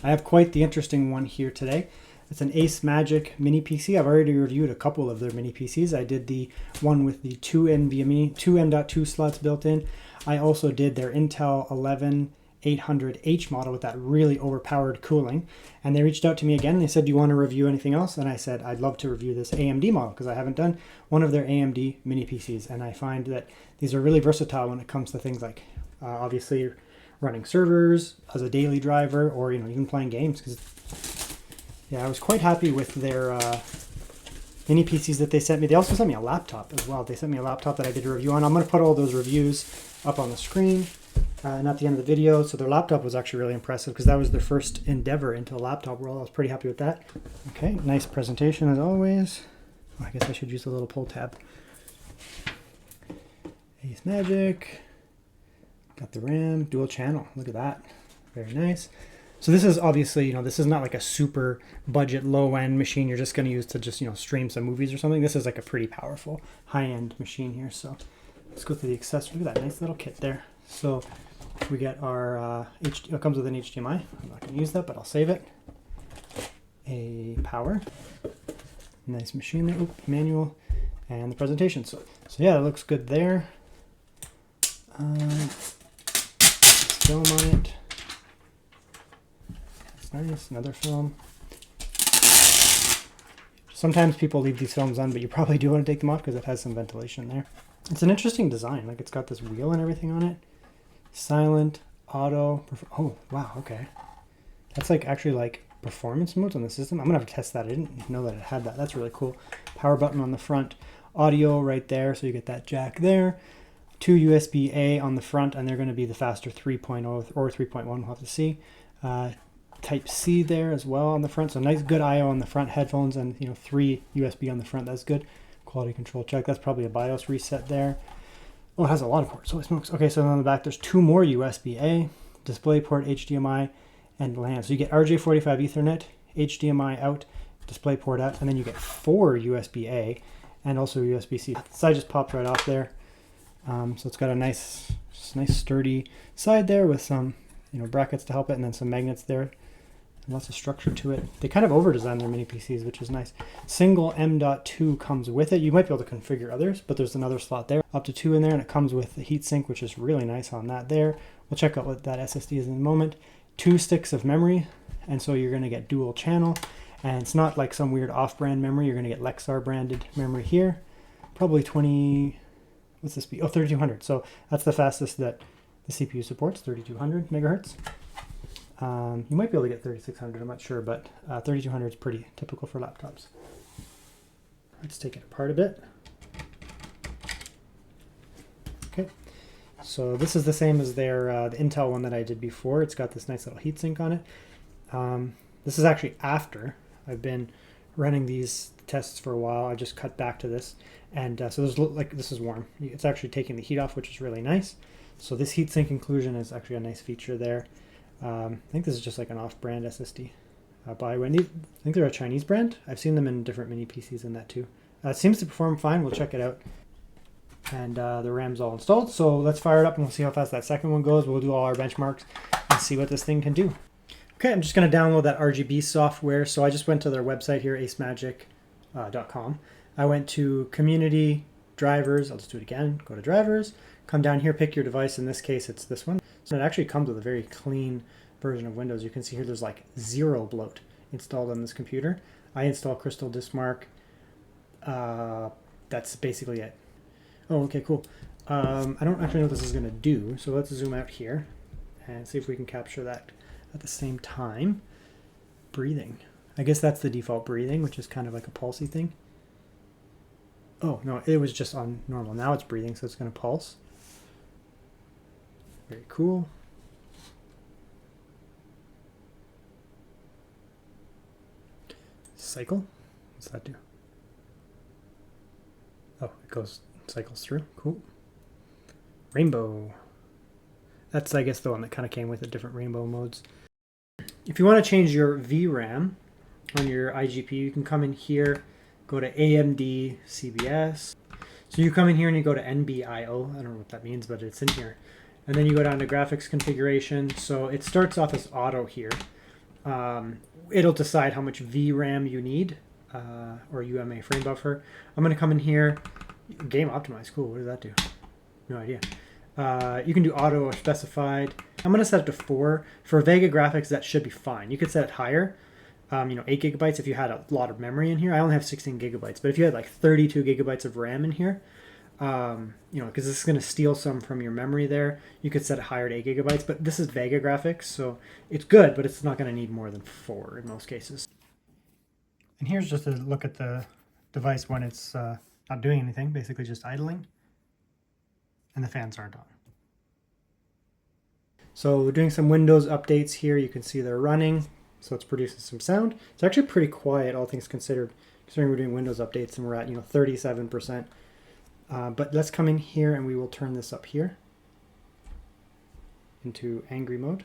I have quite the interesting one here today. It's an Acemagic mini PC. I've already reviewed a couple of their mini PCs. I did the one with the two NVMe, two M.2 slots built in. I also did their Intel 11800H model with that really overpowered cooling. And they reached out to me again. They said, do you want to review anything else? And I said, I'd love to review this AMD model because I haven't done one of their AMD mini PCs. And I find that these are really versatile when it comes to things like, obviously, running servers as a daily driver, or even playing games. Because yeah, I was quite happy with their mini PCs that they sent me. They also sent me a laptop as well. They sent me a laptop that I did a review on. I'm going to put all those reviews up on the screen and at the end of the video. So their laptop was actually really impressive because that was their first endeavor into the laptop world. I was pretty happy with that. Okay, nice presentation as always. Oh, I guess I should use a little pull tab. Acemagic. Got the RAM, dual channel. Look at that. Very nice. So this is obviously, this is not like a super budget low end machine you're just going to use to just, stream some movies or something. This is like a pretty powerful high end machine here. So let's go through the accessories. Look at that nice little kit there. So we get our, it comes with an HDMI. I'm not going to use that, but I'll save it. A power. Nice machine there. Oop, manual. And the presentation. So yeah, it looks good there. Film on it. That's nice. Another film. Sometimes people leave these films on, but you probably do want to take them off because it has some ventilation there. It's an interesting design. Like, it's got this wheel and everything on it. Silent, auto. Oh, wow. Okay. That's actually like performance modes on the system. I'm gonna have to test that. I didn't know that it had that. That's really cool. Power button on the front. Audio right there. So you get that jack there. 2 USB-A on the front, and they're going to be the faster 3.0 or 3.1, we'll have to see. Type-C there as well on the front, so nice good I/O on the front, headphones, and 3 USB on the front. That's good. Quality control check. That's probably a BIOS reset there. Oh, it has a lot of ports. Holy smokes. Okay, so on the back there's 2 more USB-A, DisplayPort, HDMI, and LAN. So you get RJ45 Ethernet, HDMI out, DisplayPort out, and then you get 4 USB-A and also USB-C. The side just popped right off there. So it's got a nice sturdy side there with some brackets to help it, and then some magnets there, and lots of structure to it. They kind of over-designed their mini PCs, which is nice. Single M.2 comes with it. You might be able to configure others, but there's another slot there, up to 2 in there, and it comes with the heatsink, which is really nice on that there. We'll check out what that SSD is in a moment. 2 sticks of memory, and so you're going to get dual channel, and it's not like some weird off-brand memory. You're going to get Lexar branded memory here. Probably 20... What's the speed? Oh, 3200. So that's the fastest that the CPU supports, 3200 megahertz. You might be able to get 3600, I'm not sure, but 3200 is pretty typical for laptops. Let's take it apart a bit. Okay, so this is the same as their the Intel one that I did before. It's got this nice little heatsink on it. This is actually after I've been running these tests for a while. I just cut back to this, and so there's this is warm. It's actually taking the heat off, which is really nice. So this heatsink inclusion is actually a nice feature there. I think this is just like an off-brand SSD by Wendy. I think they're a Chinese brand. I've seen them in different mini PCs in that too. It seems to perform fine. We'll check it out. And the RAM's all installed, so let's fire it up and we'll see how fast that second one goes. We'll do all our benchmarks and see what this thing can do. Okay, I'm just going to download that RGB software. So I just went to their website here, acemagic.com. I went to Community, Drivers. I'll just do it again. Go to Drivers. Come down here, pick your device. In this case, it's this one. So it actually comes with a very clean version of Windows. You can see here there's like 0 bloat installed on this computer. I installed Crystal Disk Mark. That's basically it. Oh, okay, cool. I don't actually know what this is going to do. So let's zoom out here and see if we can capture that. At the same time, breathing. I guess that's the default breathing, which is kind of like a pulsey thing. Oh, no, it was just on normal. Now it's breathing, so it's going to pulse. Very cool. Cycle. What's that do? Oh, it cycles through. Cool. Rainbow. That's, I guess, the one that kind of came with the different rainbow modes. If you want to change your VRAM on your iGPU, you can come in here, go to AMD CBS. So you come in here and you go to NBIO. I don't know what that means, but it's in here. And then you go down to graphics configuration. So it starts off as auto here. It'll decide how much VRAM you need, or UMA frame buffer. I'm going to come in here, game optimized, cool, what does that do? No idea. You can do auto or specified. I'm going to set it to 4. For Vega graphics, that should be fine. You could set it higher, 8 gigabytes if you had a lot of memory in here. I only have 16 gigabytes, but if you had like 32 gigabytes of RAM in here, because this is going to steal some from your memory there, you could set it higher to 8 gigabytes, but this is Vega graphics, so it's good, but it's not going to need more than 4 in most cases. And here's just a look at the device when it's not doing anything, basically just idling, and the fans aren't on. So we're doing some Windows updates here. You can see they're running, so it's producing some sound. It's actually pretty quiet, all things considered, considering we're doing Windows updates and we're at 37%. But let's come in here and we will turn this up here into angry mode.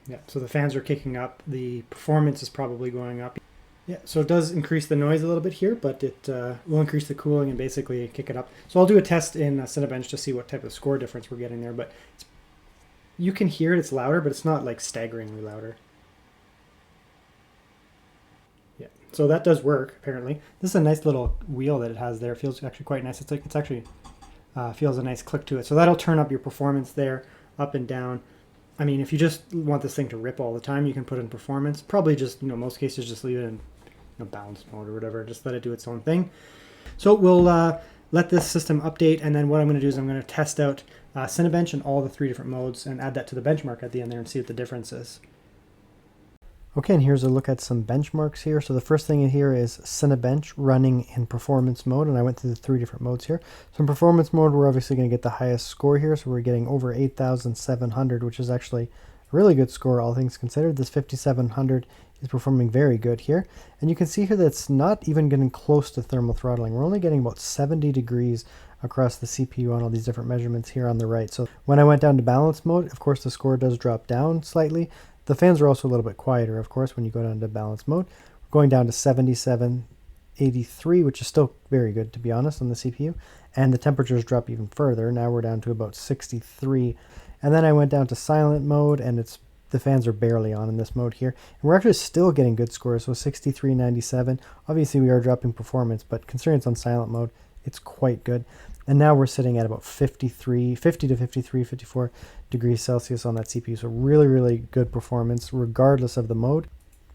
Yeah, so the fans are kicking up. The performance is probably going up. Yeah, so it does increase the noise a little bit here, but it will increase the cooling and basically kick it up. So I'll do a test in Cinebench to see what type of score difference we're getting there. But you can hear it, it's louder, but it's not like staggeringly louder. Yeah, so that does work apparently. This is a nice little wheel that it has there. It feels actually quite nice. It's actually feels a nice click to it. So that'll turn up your performance there, up and down. I mean, if you just want this thing to rip all the time, you can put it in performance. Probably just, most cases, just leave it in balance mode or whatever. Just let it do its own thing. So we'll let this system update, and then what I'm going to do is I'm going to test out Cinebench in all the 3 different modes and add that to the benchmark at the end there and see what the difference is. Okay, and here's a look at some benchmarks here. So the first thing in here is Cinebench running in performance mode, and I went through the 3 different modes here. So in performance mode, we're obviously going to get the highest score here, so we're getting over 8,700, which is actually a really good score, all things considered. This 5,700 is performing very good here, and you can see here that it's not even getting close to thermal throttling. We're only getting about 70 degrees across the CPU on all these different measurements here on the right. So when I went down to balance mode, of course the score does drop down slightly. The fans are also a little bit quieter, of course, when you go down to balance mode. We're going down to 7783, which is still very good, to be honest, on the CPU. And the temperatures drop even further. Now we're down to about 63. And then I went down to silent mode, and the fans are barely on in this mode here. And we're actually still getting good scores, so 6397. Obviously, we are dropping performance, but considering it's on silent mode, it's quite good. And now we're sitting at about 50 to 53, 54 degrees Celsius on that CPU. So really, really good performance regardless of the mode.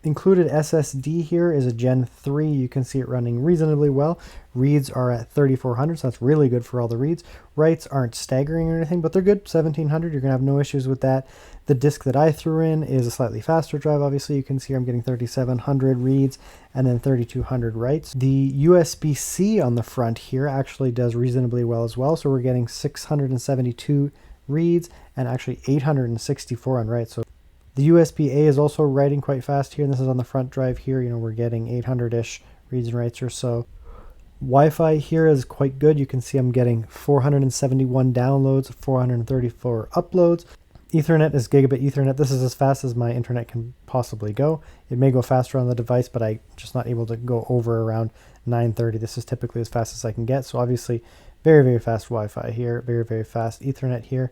Included SSD here is a Gen 3. You can see it running reasonably well. Reads are at 3400, so that's really good for all the reads. Writes aren't staggering or anything, but they're good. 1700, you're going to have no issues with that. The disk that I threw in is a slightly faster drive. Obviously, you can see I'm getting 3700 reads and then 3200 writes. The USB-C on the front here actually does reasonably well as well. So we're getting 672 reads and actually 864 on writes. So the USB-A is also writing quite fast here, and this is on the front drive here. We're getting 800-ish reads and writes or so. Wi-Fi here is quite good. You can see I'm getting 471 downloads, 434 uploads. Ethernet is gigabit Ethernet. This is as fast as my internet can possibly go. It may go faster on the device, but I'm just not able to go over around 930. This is typically as fast as I can get. So obviously very, very fast Wi-Fi here, very, very fast Ethernet here.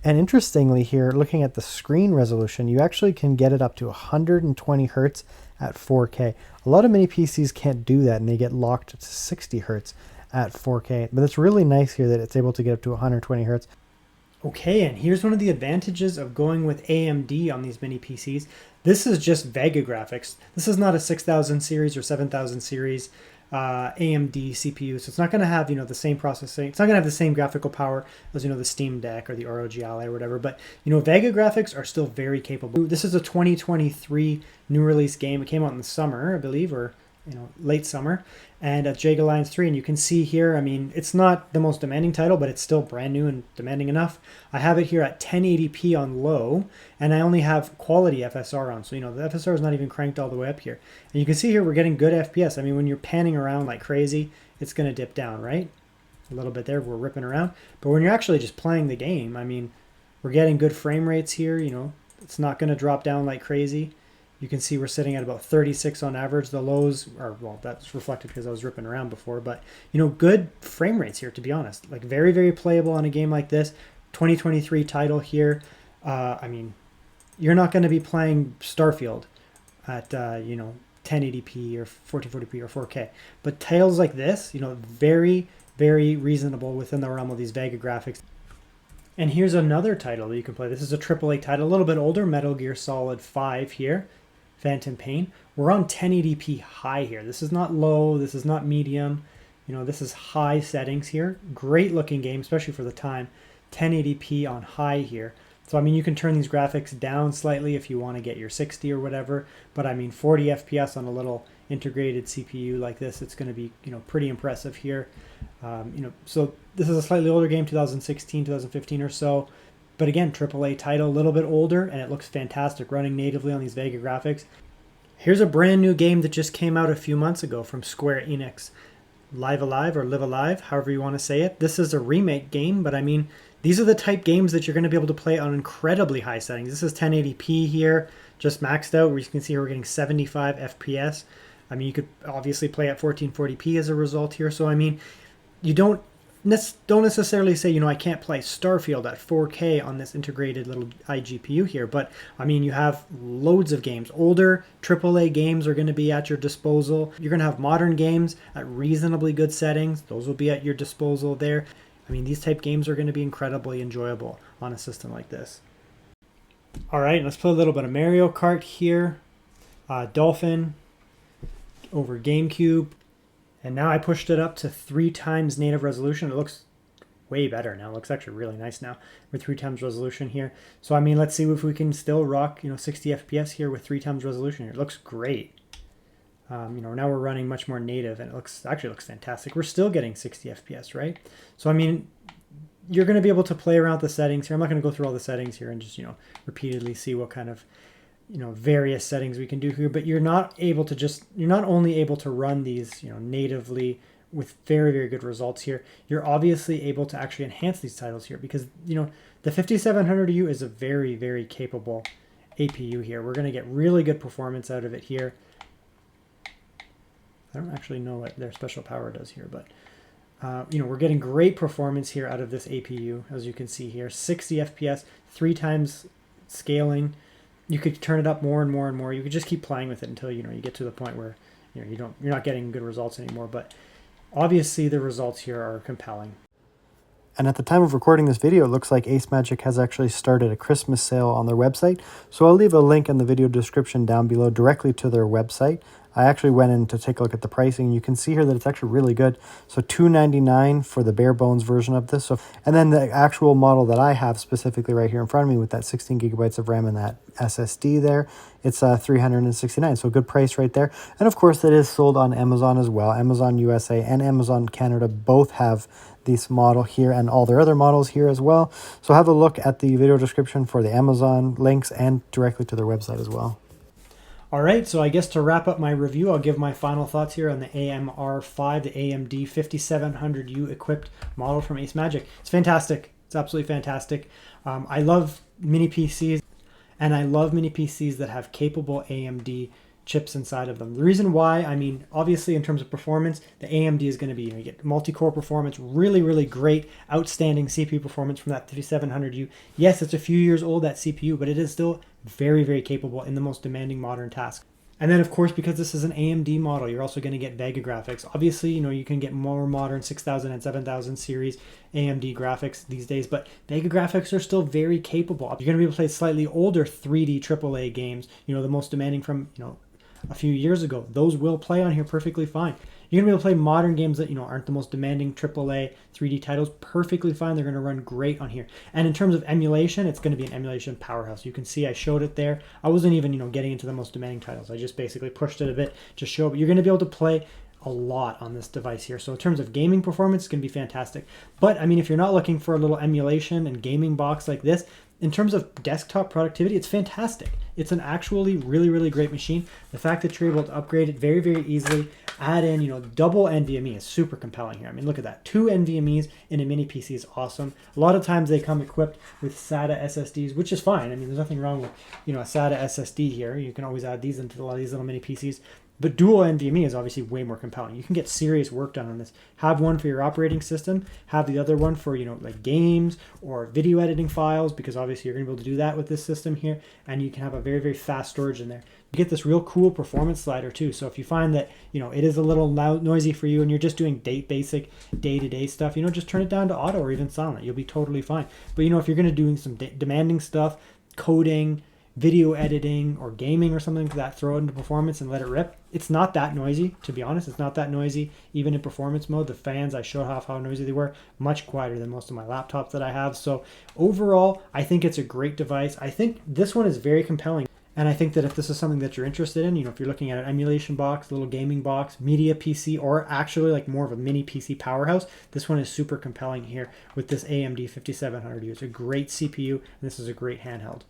And interestingly here, looking at the screen resolution, you actually can get it up to 120 hertz at 4K. A lot of mini PCs can't do that, and they get locked to 60 hertz at 4K. But it's really nice here that it's able to get up to 120 hertz. Okay, and here's one of the advantages of going with AMD on these mini PCs. This is just Vega graphics. This is not a 6000 series or 7000 series AMD CPU, so it's not going to have the same processing. It's not going to have the same graphical power as the Steam Deck or the ROG Ally or whatever. But Vega graphics are still very capable. This is a 2023 new release game. It came out in the summer, I believe, or late summer, and at Jagged Alliance 3, and you can see here, I mean, it's not the most demanding title, but it's still brand new and demanding enough. I have it here at 1080p on low, and I only have quality FSR on, so the FSR is not even cranked all the way up here. And you can see here we're getting good FPS. I mean, when you're panning around like crazy, it's going to dip down, right? A little bit there, we're ripping around. But when you're actually just playing the game, I mean, we're getting good frame rates here, it's not going to drop down like crazy. You can see we're sitting at about 36 on average. The lows are, well, that's reflected because I was ripping around before, but good frame rates here, to be honest. Like very, very playable on a game like this. 2023 title here. I mean, you're not going to be playing Starfield at, 1080p or 1440p or 4K. But titles like this, very, very reasonable within the realm of these Vega graphics. And here's another title that you can play. This is a AAA title, a little bit older, Metal Gear Solid 5 here, Phantom Pain. We're on 1080p high here. This is not low, this is not medium. This is high settings here. Great looking game, especially for the time. 1080p on high here. So, you can turn these graphics down slightly if you want to get your 60 or whatever. But, 40 FPS on a little integrated CPU like this, it's going to be, pretty impressive here. So this is a slightly older game, 2016, 2015 or so. But again, AAA title, a little bit older, and it looks fantastic running natively on these Vega graphics. Here's a brand new game that just came out a few months ago from Square Enix. Live Alive or Live Alive, however you want to say it. This is a remake game, but these are the type games that you're going to be able to play on incredibly high settings. This is 1080p here, just maxed out, where you can see we're getting 75 FPS. You could obviously play at 1440p as a result here. So, you don't necessarily say, I can't play Starfield at 4K on this integrated little iGPU here. But, you have loads of games. Older AAA games are going to be at your disposal. You're going to have modern games at reasonably good settings. Those will be at your disposal there. These type games are going to be incredibly enjoyable on a system like this. All right, let's play a little bit of Mario Kart here. Dolphin over GameCube. And now I pushed it up to 3 times native resolution. It looks way better now. It looks actually really nice now with 3 times resolution here. So, let's see if we can still rock, 60 FPS here with 3 times resolution here. It looks great. Now we're running much more native, and it actually looks fantastic. We're still getting 60 FPS, right? So, you're going to be able to play around with the settings here. I'm not going to go through all the settings here and just, repeatedly see what kind of, various settings we can do here. But you're not only able to run these, natively with very, very good results here. You're obviously able to actually enhance these titles here because, the 5700U is a very, very capable APU here. We're going to get really good performance out of it here. I don't actually know what their special power does here, but we're getting great performance here out of this APU, as you can see here. 60 FPS, 3 times scaling. You could turn it up more and more and more. You could just keep playing with it until you get to the point where you're not getting good results anymore. But obviously, the results here are compelling. And at the time of recording this video, it looks like Acemagic has actually started a Christmas sale on their website. So I'll leave a link in the video description down below directly to their website. I actually went in to take a look at the pricing. You can see here that it's actually really good. So $299 for the bare bones version of this. And then the actual model that I have specifically right here in front of me with that 16 gigabytes of RAM and that SSD there, it's $369. So a good price right there. And of course, it is sold on Amazon as well. Amazon USA and Amazon Canada both have this model here and all their other models here as well. So have a look at the video description for the Amazon links and directly to their website as well. All right, so I guess to wrap up my review, I'll give my final thoughts here on the AMR5, the AMD 5700U equipped model from Acemagic. It's fantastic. It's absolutely fantastic. I love mini PCs, and I love mini PCs that have capable AMD chips inside of them. The reason why, obviously in terms of performance, the AMD is going to be, you get multi-core performance, really, really great, outstanding CPU performance from that 5700U. Yes, it's a few years old, that CPU, but it is still very, very capable in the most demanding modern tasks. And then, of course, because this is an AMD model, you're also going to get Vega graphics. Obviously, you can get more modern 6000 and 7000 series AMD graphics these days, but Vega graphics are still very capable. You're going to be able to play slightly older 3D AAA games, the most demanding from, a few years ago. Those will play on here perfectly fine. You're going to be able to play modern games that, aren't the most demanding AAA 3D titles perfectly fine. They're going to run great on here. And in terms of emulation, it's going to be an emulation powerhouse. You can see I showed it there. I wasn't even, getting into the most demanding titles. I just basically pushed it a bit to show, but you're going to be able to play a lot on this device here. So in terms of gaming performance, it's going to be fantastic. But if you're not looking for a little emulation and gaming box like this, in terms of desktop productivity, it's fantastic. It's an actually really, really great machine. The fact that you're able to upgrade it very, very easily, add in, double NVMe is super compelling here. Look at that. 2 NVMe's in a mini PC is awesome. A lot of times they come equipped with SATA SSDs, which is fine. There's nothing wrong with, a SATA SSD here. You can always add these into a lot of these little mini PCs. But dual NVMe is obviously way more compelling. You can get serious work done on this. Have one for your operating system, have the other one for, like games or video editing files, because obviously you're going to be able to do that with this system here, and you can have a very, very fast storage in there. You get this real cool performance slider too. So if you find that, it is a little loud, noisy for you and you're just doing basic day-to-day stuff, just turn it down to auto or even silent. You'll be totally fine. But if you're going to do some demanding stuff, coding, video editing, or gaming or something like that, throw it into performance and let it rip. It's not that noisy, to be honest. It's not that noisy. Even in performance mode, the fans, I showed off how noisy they were, much quieter than most of my laptops that I have. So overall, I think it's a great device. I think this one is very compelling. And I think that if this is something that you're interested in, if you're looking at an emulation box, a little gaming box, media PC, or actually like more of a mini PC powerhouse, this one is super compelling here with this AMD 5700U. It's a great CPU, and this is a great handheld.